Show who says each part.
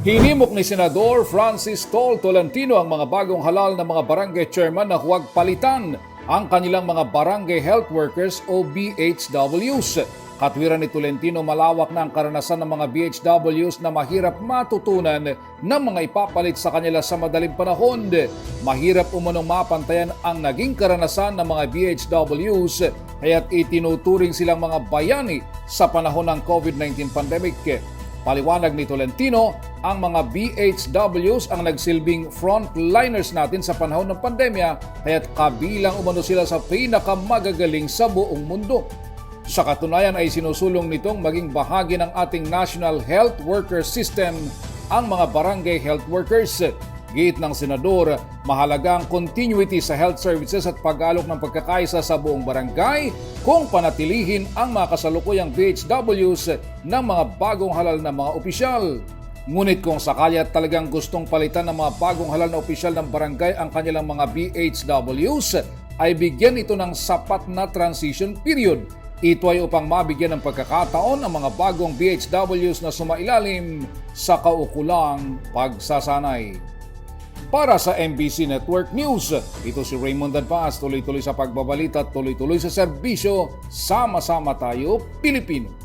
Speaker 1: Hinimok ni Senador Francis Tol Tolentino ang mga bagong halal na mga barangay chairman na huwag palitan ang kanilang mga barangay health workers o BHWs. Katwiran ni Tolentino, malawak na ang karanasan ng mga BHWs na mahirap matutunan ng mga ipapalit sa kanila sa madaling panahon. Mahirap umunong mapantayan ang naging karanasan ng mga BHWs kaya't itinuturing silang mga bayani sa panahon ng COVID-19 pandemic. Paliwanag ni Tolentino, ang mga BHWs ang nagsilbing frontliners natin sa panahon ng pandemya kaya't kabilang umano sila sa pinakamagagaling sa buong mundo. Sa katunayan ay sinusulong nitong maging bahagi ng ating National Health Worker System ang mga barangay health workers. Giit ng Senador, mahalaga ang continuity sa health services at pag-alok ng pagkakaisa sa buong barangay kung panatilihin ang mga kasalukuyang BHWs ng mga bagong halal na mga opisyal. Ngunit kung sakali at talagang gustong palitan ng mga bagong halal na opisyal ng barangay ang kanilang mga BHWs, ay bigyan ito ng sapat na transition period. Ito ay upang mabigyan ng pagkakataon ang mga bagong BHWs na sumailalim sa kaukulang pagsasanay. Para sa MBC Network News, ito si Raymond Danpas, tuloy-tuloy sa pagbabalita at tuloy-tuloy sa serbisyo. Sama-sama tayo, Pilipino.